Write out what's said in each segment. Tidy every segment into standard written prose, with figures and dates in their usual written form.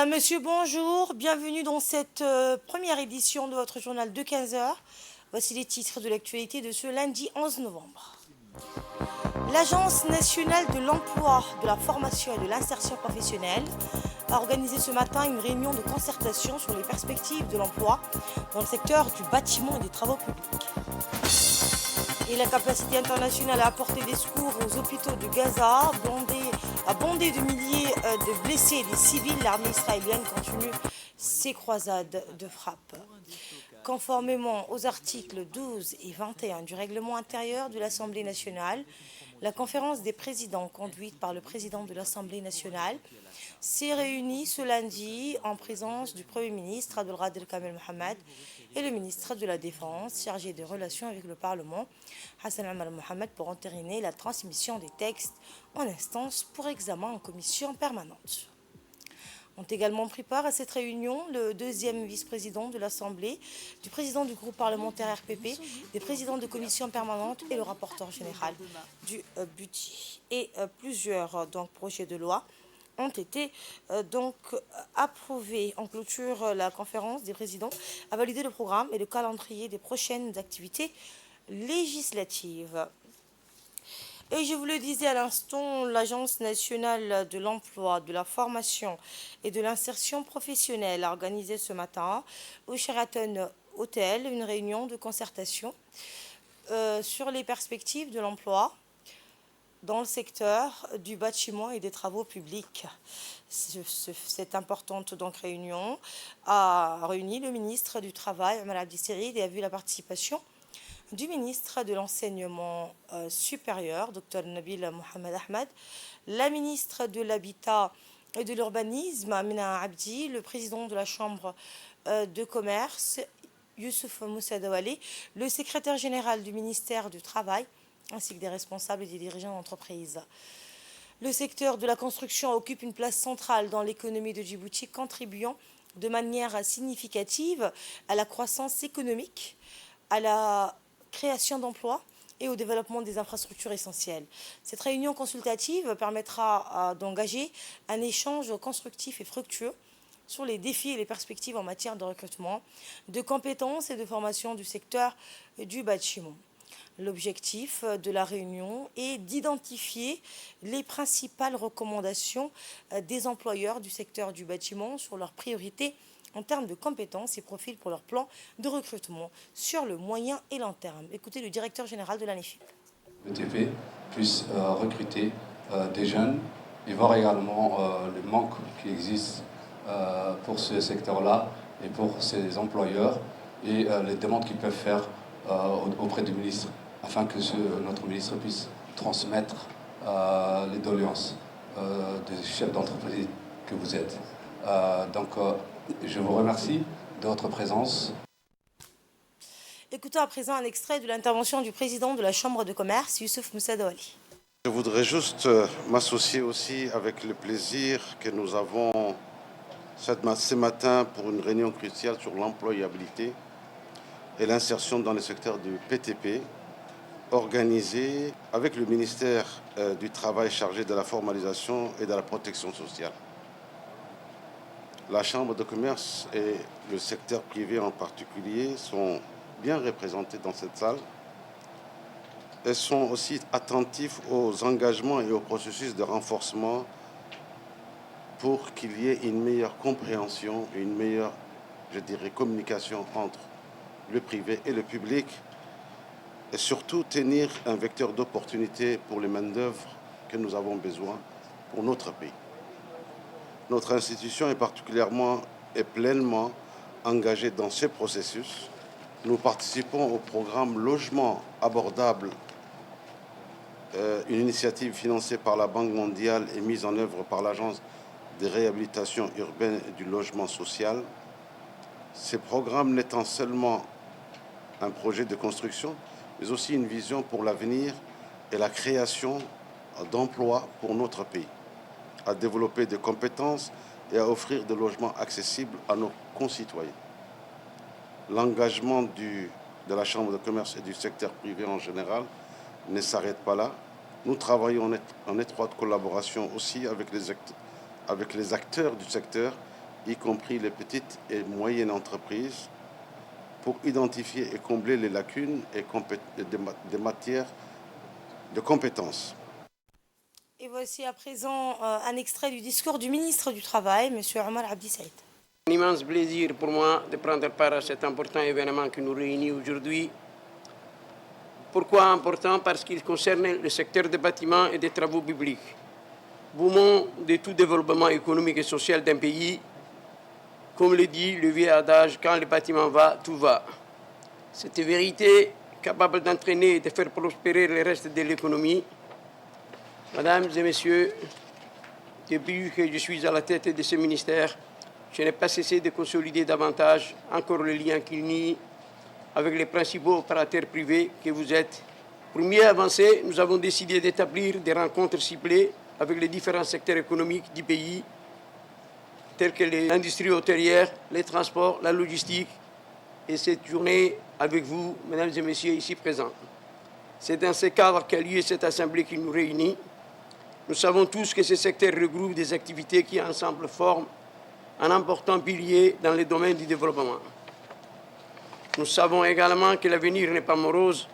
Madame, Monsieur, bonjour. Bienvenue dans cette première édition de votre journal de 15 heures. Voici les titres de l'actualité de ce lundi 11 novembre. L'Agence nationale de l'emploi, de la formation et de l'insertion professionnelle a organisé ce matin une réunion de concertation sur les perspectives de l'emploi dans le secteur du bâtiment et des travaux publics. Et la capacité internationale à apporter des secours aux hôpitaux de Gaza, a bondé de milliers de blessés et des civils. L'armée israélienne continue ses croisades de frappe. Conformément aux articles 12 et 21 du règlement intérieur de l'Assemblée nationale, la conférence des présidents conduite par le président de l'Assemblée nationale s'est réunie ce lundi en présence du Premier ministre Abdelkader Kamel Mohamed et le ministre de la Défense chargé des relations avec le Parlement, Hassan Omar Mohamed, pour entériner la transmission des textes en instance pour examen en commission permanente. Ont également pris part à cette réunion le deuxième vice-président de l'Assemblée, du président du groupe parlementaire RPP, des présidents de commission permanente et le rapporteur général du budget. Et plusieurs projets de loi ont été approuvés. En clôture, la conférence des présidents a validé le programme et le calendrier des prochaines activités législatives. Et je vous le disais à l'instant, l'Agence nationale de l'emploi, de la formation et de l'insertion professionnelle a organisé ce matin au Sheraton Hotel une réunion de concertation sur les perspectives de l'emploi dans le secteur du bâtiment et des travaux publics. Cette importante réunion a réuni le ministre du Travail, Omar Abdesserid, et a vu la participation du ministre de l'Enseignement supérieur, Dr Nabil Mohamed Ahmed, la ministre de l'Habitat et de l'Urbanisme, Amina Abdi, le président de la Chambre de commerce, Youssouf Moussa Dawali, le secrétaire général du ministère du Travail, ainsi que des responsables et des dirigeants d'entreprise. Le secteur de la construction occupe une place centrale dans l'économie de Djibouti, contribuant de manière significative à la croissance économique, à la création d'emplois et au développement des infrastructures essentielles. Cette réunion consultative permettra d'engager un échange constructif et fructueux sur les défis et les perspectives en matière de recrutement, de compétences et de formation du secteur du bâtiment. L'objectif de la réunion est d'identifier les principales recommandations des employeurs du secteur du bâtiment sur leurs priorités en termes de compétences et profils pour leur plan de recrutement sur le moyen et long terme. Écoutez le directeur général de l'ANEFIP. Le TP puisse recruter des jeunes et voir également le manque qui existe pour ce secteur-là et pour ces employeurs et les demandes qu'ils peuvent faire auprès du ministre afin que notre ministre puisse transmettre les doléances des chefs d'entreprise que vous êtes. Je vous remercie de votre présence. Écoutons à présent un extrait de l'intervention du président de la Chambre de commerce, Youssouf Moussa Dawali. Je voudrais juste m'associer aussi avec le plaisir que nous avons ce matin pour une réunion cruciale sur l'employabilité et l'insertion dans le secteur du PTP, organisée avec le ministère du Travail chargé de la formalisation et de la protection sociale. La Chambre de commerce et le secteur privé en particulier sont bien représentés dans cette salle et sont aussi attentifs aux engagements et au processus de renforcement pour qu'il y ait une meilleure compréhension et une meilleure, communication entre le privé et le public et surtout tenir un vecteur d'opportunité pour les main-d'œuvre que nous avons besoin pour notre pays. Notre institution est particulièrement et pleinement engagée dans ce processus. Nous participons au programme Logement abordable, une initiative financée par la Banque mondiale et mise en œuvre par l'Agence de réhabilitation urbaine et du logement social. Ce programme n'étant seulement un projet de construction, mais aussi une vision pour l'avenir et la création d'emplois pour notre pays, à développer des compétences et à offrir des logements accessibles à nos concitoyens. L'engagement de la Chambre de commerce et du secteur privé en général ne s'arrête pas là. Nous travaillons en étroite collaboration aussi avec les acteurs du secteur y compris les petites et moyennes entreprises, pour identifier et combler les lacunes et des matières de compétences. Et voici à présent un extrait du discours du ministre du Travail, M. Omar Abdi Saïd. Un immense plaisir pour moi de prendre part à cet important événement qui nous réunit aujourd'hui. Pourquoi important? Parce qu'il concerne le secteur des bâtiments et des travaux publics. Poumon de tout développement économique et social d'un pays. Comme le dit le vieux adage, quand le bâtiment va, tout va. Cette vérité capable d'entraîner et de faire prospérer le reste de l'économie. Mesdames et messieurs, depuis que je suis à la tête de ce ministère, je n'ai pas cessé de consolider davantage encore le lien qu'il nie avec les principaux opérateurs privés que vous êtes. Pour mieux avancer, nous avons décidé d'établir des rencontres ciblées avec les différents secteurs économiques du pays, tels que l'industrie hôtelière, les transports, la logistique, et cette journée avec vous, mesdames et messieurs, ici présents. C'est dans ce cadre qu'a lieu cette assemblée qui nous réunit. Nous savons tous que ces secteurs regroupent des activités qui, ensemble, forment un important pilier dans le domaine du développement. Nous savons également que l'avenir n'est pas morose.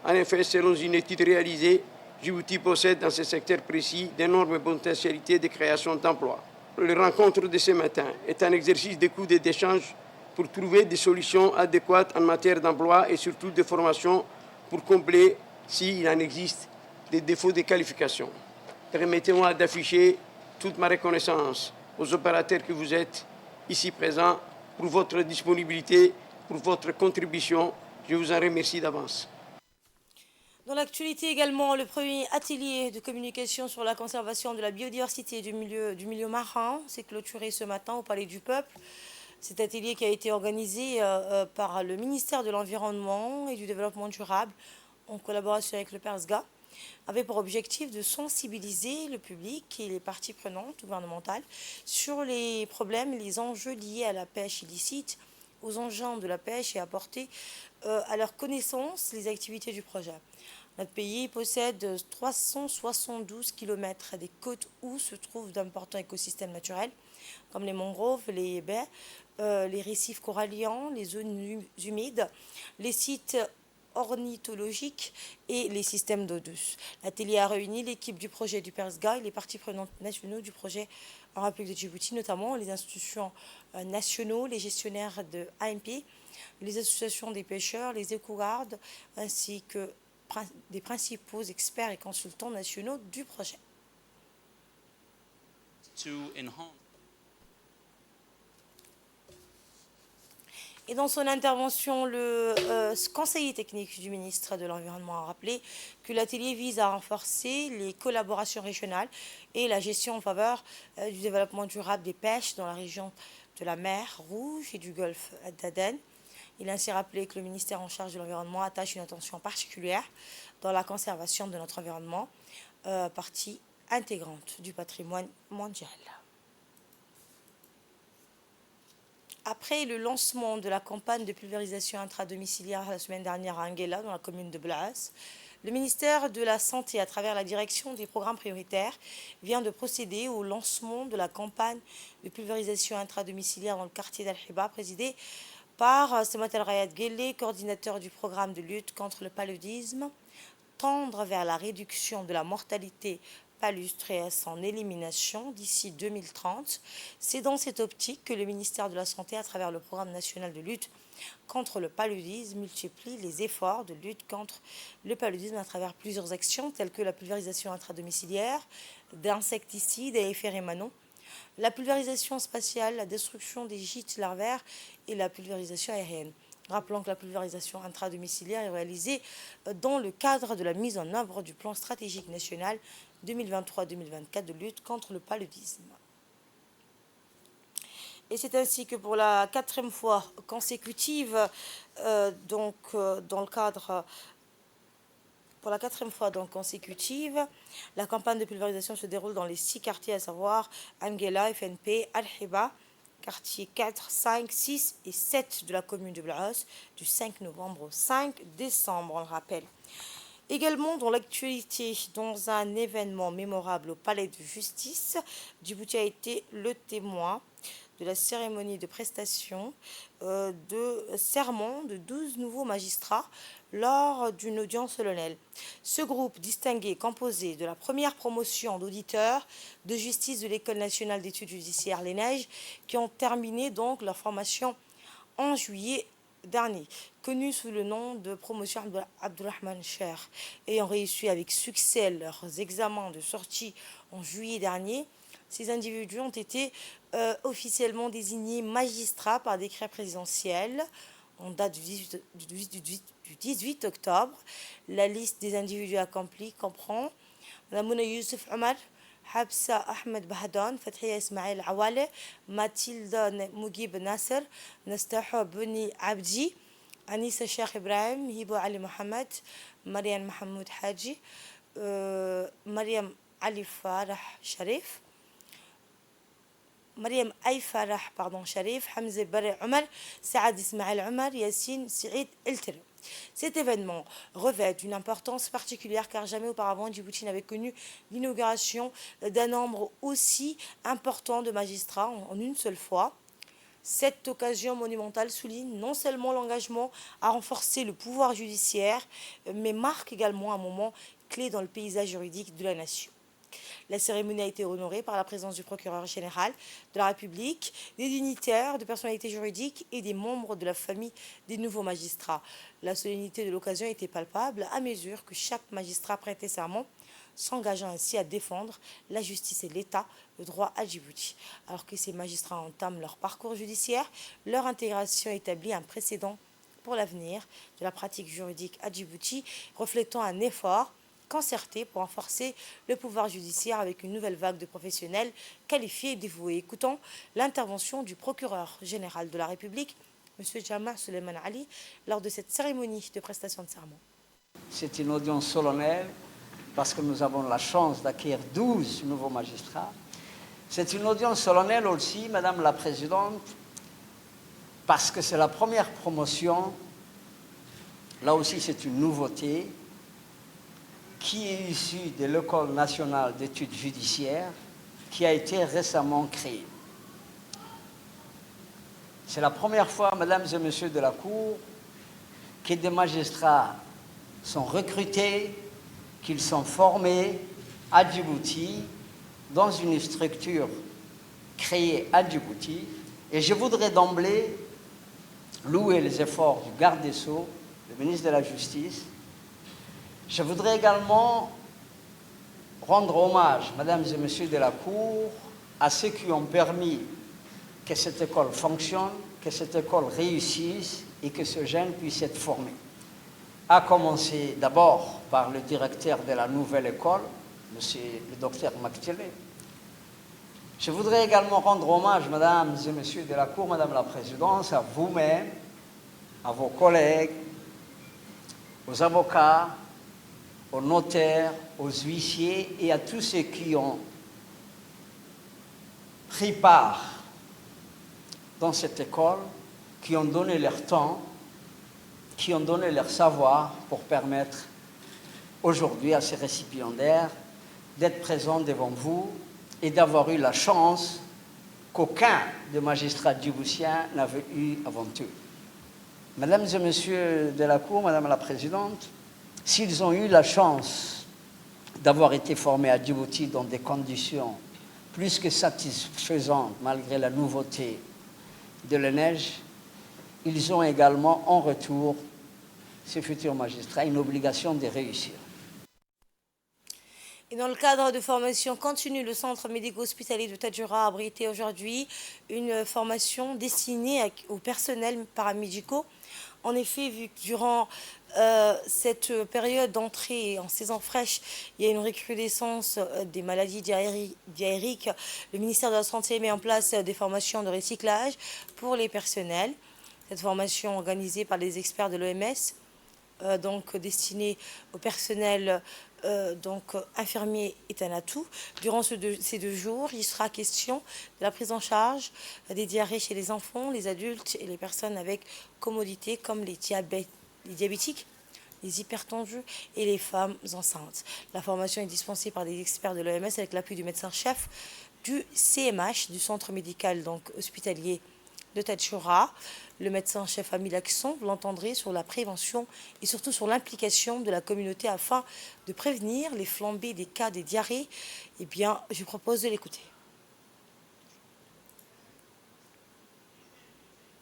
En effet, selon une étude réalisée, Djibouti possède dans ce secteur précis d'énormes potentialités de création d'emplois. La rencontre de ce matin est un exercice d'écoute et d'échange pour trouver des solutions adéquates en matière d'emploi et surtout de formation pour combler, s'il en existe, des défauts de qualification. Permettez-moi d'afficher toute ma reconnaissance aux opérateurs que vous êtes ici présents pour votre disponibilité, pour votre contribution. Je vous en remercie d'avance. Dans l'actualité également, le premier atelier de communication sur la conservation de la biodiversité du milieu marin s'est clôturé ce matin au Palais du Peuple. Cet atelier qui a été organisé par le ministère de l'Environnement et du Développement durable en collaboration avec le PERSGA avait pour objectif de sensibiliser le public et les parties prenantes gouvernementales sur les problèmes et les enjeux liés à la pêche illicite, aux engins de la pêche et apporter à leur connaissance les activités du projet. Notre pays possède 372 km des côtes où se trouvent d'importants écosystèmes naturels, comme les mangroves, les baies, les récifs coralliens, les zones humides, les sites ornithologiques et les systèmes d'eau douce. L'atelier a réuni l'équipe du projet du PERSGA et les parties prenantes nationaux du projet en République de Djibouti, notamment les institutions nationaux, les gestionnaires de AMP, les associations des pêcheurs, les éco-gardes, ainsi que des principaux experts et consultants nationaux du projet. Et dans son intervention, le conseiller technique du ministre de l'Environnement a rappelé que l'atelier vise à renforcer les collaborations régionales et la gestion en faveur du développement durable des pêches dans la région de la mer Rouge et du golfe d'Aden. Il a ainsi rappelé que le ministère en charge de l'environnement attache une attention particulière dans la conservation de notre environnement, partie intégrante du patrimoine mondial. Après le lancement de la campagne de pulvérisation intradomiciliaire la semaine dernière à Anguilla, dans la commune de Blaas, le ministère de la Santé, à travers la direction des programmes prioritaires, vient de procéder au lancement de la campagne de pulvérisation intradomiciliaire dans le quartier d'Al-Hiba, présidée par Semat El-Rayad Guelleh, coordinateur du programme de lutte contre le paludisme, tendre vers la réduction de la mortalité palustre et à son élimination d'ici 2030. C'est dans cette optique que le ministère de la Santé, à travers le programme national de lutte contre le paludisme, multiplie les efforts de lutte contre le paludisme à travers plusieurs actions telles que la pulvérisation intradomiciliaire, d'insecticides et effets rémanents, la pulvérisation spatiale, la destruction des gîtes larvaires et la pulvérisation aérienne. Rappelons que la pulvérisation intradomiciliaire est réalisée dans le cadre de la mise en œuvre du plan stratégique national 2023-2024 de lutte contre le paludisme. Et c'est ainsi que pour la quatrième fois consécutive, dans le cadre... Pour la quatrième fois consécutive, la campagne de pulvérisation se déroule dans les 6 quartiers, à savoir Anguilla, FNP, Al-Hiba, quartiers 4, 5, 6 et 7 de la commune de Blaas, du 5 novembre au 5 décembre, on le rappelle. Également dans l'actualité, dans un événement mémorable au Palais de Justice, Djibouti a été le témoin de la cérémonie de prestation de serment de 12 nouveaux magistrats lors d'une audience solennelle. Ce groupe distingué, composé de la première promotion d'auditeurs de justice de l'École nationale d'études judiciaires, l'ENEJ, qui ont terminé donc leur formation en juillet dernier, connus sous le nom de promotion Abdurrahman Cher, ayant réussi avec succès leurs examens de sortie en juillet dernier. Ces individus ont été officiellement désignés magistrats par décret présidentiel en date du 18 octobre. La liste des individus accomplis comprend Mouna Youssef Omar, Habsa Ahmed Bahdan, Fathia Ismail Awale, Mathilda Mougib Nasser, Nastaho Beni Abdi, Anissa Cheikh Ibrahim, Hibo Ali Mohamed, Mariam Mahmoud Haji, Mariam Ali Farah Sharif, Mariam Aï Farah, Sharif, Hamza Barre Omar, Saad Ismail Omar, Yassine Saïd Elter. Cet événement revêt une importance particulière car jamais auparavant Djibouti n'avait connu l'inauguration d'un nombre aussi important de magistrats en une seule fois. Cette occasion monumentale souligne non seulement l'engagement à renforcer le pouvoir judiciaire, mais marque également un moment clé dans le paysage juridique de la nation. La cérémonie a été honorée par la présence du procureur général de la République, des dignitaires, de personnalités juridiques et des membres de la famille des nouveaux magistrats. La solennité de l'occasion était palpable à mesure que chaque magistrat prêtait serment, s'engageant ainsi à défendre la justice et l'État, le droit à Djibouti. Alors que ces magistrats entament leur parcours judiciaire, leur intégration établit un précédent pour l'avenir de la pratique juridique à Djibouti, reflétant un effort concerté pour renforcer le pouvoir judiciaire avec une nouvelle vague de professionnels qualifiés et dévoués. Écoutons l'intervention du procureur général de la République, M. Jama Suleiman Ali, lors de cette cérémonie de prestation de serment. C'est une audience solennelle parce que nous avons la chance d'accueillir 12 nouveaux magistrats. C'est une audience solennelle aussi, Madame la Présidente, parce que c'est la première promotion, là aussi c'est une nouveauté, qui est issue de l'École nationale d'études judiciaires, qui a été récemment créée. C'est la première fois, Mesdames et Messieurs de la Cour, que des magistrats sont recrutés, qu'ils sont formés à Djibouti, dans une structure créée à Djibouti. Et je voudrais d'emblée louer les efforts du garde des Sceaux, le ministre de la Justice. Je voudrais également rendre hommage, Mesdames et Messieurs de la Cour, à ceux qui ont permis que cette école fonctionne, que cette école réussisse et que ce jeune puisse être formé. À commencer d'abord par le directeur de la nouvelle école, le docteur Maktele. Je voudrais également rendre hommage, Mesdames et Messieurs de la Cour, Madame la Présidente, à vous-même, à vos collègues, aux avocats, aux notaires, aux huissiers et à tous ceux qui ont pris part dans cette école, qui ont donné leur temps, qui ont donné leur savoir pour permettre aujourd'hui à ces récipiendaires d'être présents devant vous et d'avoir eu la chance qu'aucun des magistrats djiboutiens n'avait eu avant eux. Mesdames et Messieurs de la Cour, Madame la Présidente, s'ils ont eu la chance d'avoir été formés à Djibouti dans des conditions plus que satisfaisantes malgré la nouveauté de l'ENEJ, ils ont également en retour, ces futurs magistrats, une obligation de réussir. Et dans le cadre de formation continue, le centre médico-hospitalier de Tadjoura a abrité aujourd'hui une formation destinée aux personnels paramédicaux. En effet, vu que durant cette période d'entrée en saison fraîche, il y a une recrudescence des maladies diarrhéiques, le ministère de la Santé met en place des formations de recyclage pour les personnels. Cette formation organisée par les experts de l'OMS, donc destinée au personnel infirmier est un atout. Durant ces 2 jours, il sera question de la prise en charge des diarrhées chez les enfants, les adultes et les personnes avec comorbidité comme les diabétiques, les hypertendus et les femmes enceintes. La formation est dispensée par des experts de l'OMS avec l'appui du médecin-chef du CMH, du centre médical donc hospitalier de Tadjoura. Le médecin-chef a mis l'accent, vous l'entendrez, sur la prévention et surtout sur l'implication de la communauté afin de prévenir les flambées des cas de diarrhée. Eh bien, je vous propose de l'écouter.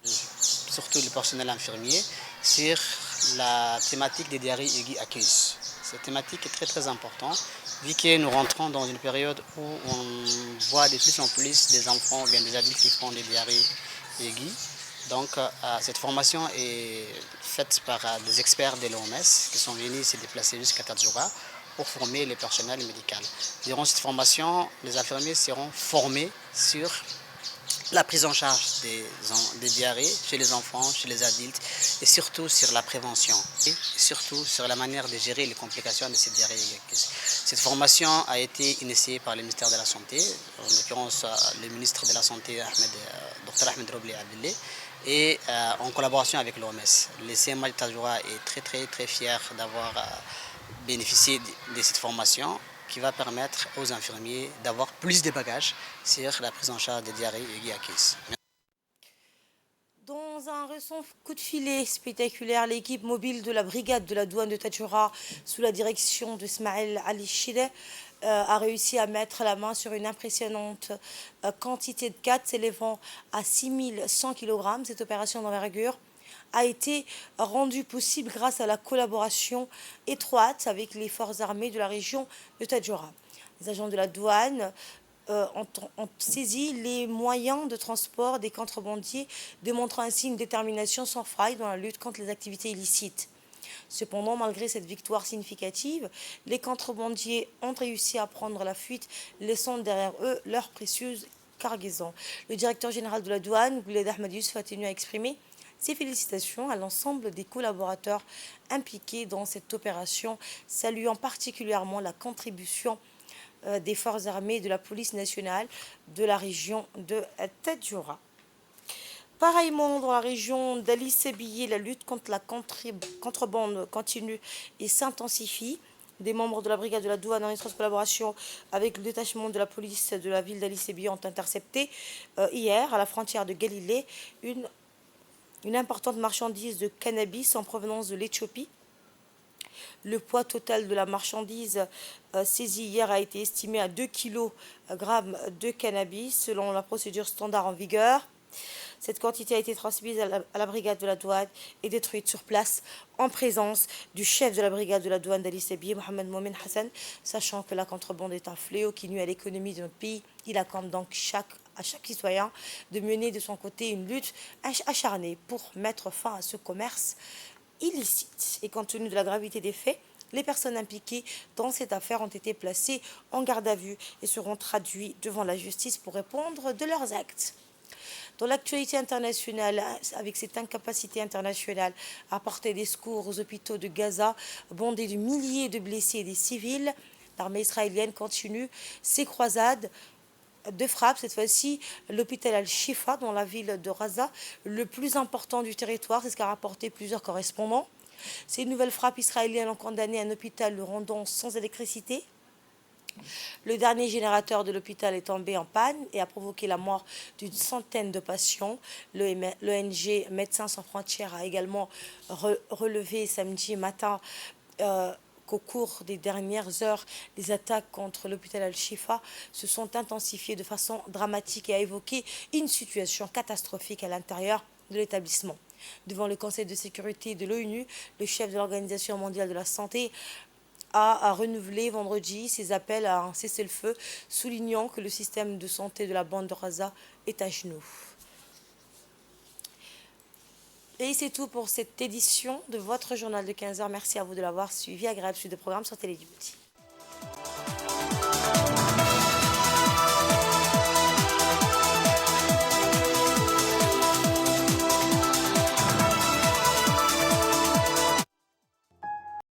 Surtout le personnel infirmier, sur la thématique des diarrhées aiguës aqueuses. Cette thématique est très importante, vu que nous rentrons dans une période où on voit de plus en plus des enfants ou bien des adultes qui font des diarrhées aiguës. Donc cette formation est faite par des experts de l'OMS qui sont venus se déplacer jusqu'à Tadjoura pour former le personnel médical. Durant cette formation, les infirmiers seront formés sur la prise en charge des diarrhées chez les enfants, chez les adultes et surtout sur la prévention et surtout sur la manière de gérer les complications de ces diarrhées. Cette formation a été initiée par le ministère de la Santé, en l'occurrence le ministre de la Santé, Dr Ahmed Roblé Abdellé, et en collaboration avec l'OMS. Le CMH de Tadjoura est très fier d'avoir bénéficié de cette formation qui va permettre aux infirmiers d'avoir plus de bagages sur la prise en charge des diarrhées aiguës aqueuses. Dans un récent coup de filet spectaculaire, l'équipe mobile de la brigade de la douane de Tadjoura, sous la direction de Ismaël Ali Chide, a réussi à mettre la main sur une impressionnante quantité de 4 s'élevant à 6100 kg. Cette opération d'envergure a été rendue possible grâce à la collaboration étroite avec les forces armées de la région de Tadjoura. Les agents de la douane ont saisi les moyens de transport des contrebandiers, démontrant ainsi une détermination sans faille dans la lutte contre les activités illicites. Cependant, malgré cette victoire significative, les contrebandiers ont réussi à prendre la fuite, laissant derrière eux leur précieuse cargaison. Le directeur général de la douane, Guled Ahmed Yousef, a tenu à exprimer ses félicitations à l'ensemble des collaborateurs impliqués dans cette opération, saluant particulièrement la contribution des forces armées et de la police nationale de la région de Tadjoura. Pareillement, dans la région d'Ali Sébié, la lutte contre la contrebande continue et s'intensifie. Des membres de la brigade de la douane en étroite collaboration avec le détachement de la police de la ville d'Ali Sébié ont intercepté hier à la frontière de Galilée une importante marchandise de cannabis en provenance de l'Éthiopie. Le poids total de la marchandise saisie hier a été estimé à 2 kg de cannabis selon la procédure standard en vigueur. Cette quantité a été transmise à la brigade de la douane et détruite sur place en présence du chef de la brigade de la douane d'Ali Sébié, Mohamed Momin Hassan, sachant que la contrebande est un fléau qui nuit à l'économie de notre pays. Il accorde donc à chaque citoyen de mener de son côté une lutte acharnée pour mettre fin à ce commerce illicite. Et compte tenu de la gravité des faits, les personnes impliquées dans cette affaire ont été placées en garde à vue et seront traduites devant la justice pour répondre de leurs actes. Dans l'actualité internationale, avec cette incapacité internationale à apporter des secours aux hôpitaux de Gaza, bondés de milliers de blessés et des civils, l'armée israélienne continue ses croisades de frappe, cette fois-ci l'hôpital Al-Shifa dans la ville de Raza, le plus important du territoire, c'est ce qu'a rapporté plusieurs correspondants. Ces nouvelles frappes israéliennes ont condamné un hôpital le rendant sans électricité. Le dernier générateur de l'hôpital est tombé en panne et a provoqué la mort d'une centaine de patients. L'ONG Médecins sans frontières a également relevé samedi matin qu'au cours des dernières heures, les attaques contre l'hôpital Al-Shifa se sont intensifiées de façon dramatique et a évoqué une situation catastrophique à l'intérieur de l'établissement. Devant le Conseil de sécurité de l'ONU, le chef de l'Organisation mondiale de la santé a renouvelé vendredi ses appels à un cessez-le-feu, soulignant que le système de santé de la bande de Gaza est à genoux. Et c'est tout pour cette édition de votre journal de 15h. Merci à vous de l'avoir suivi. Agréable suite de programme sur Télé Djibouti.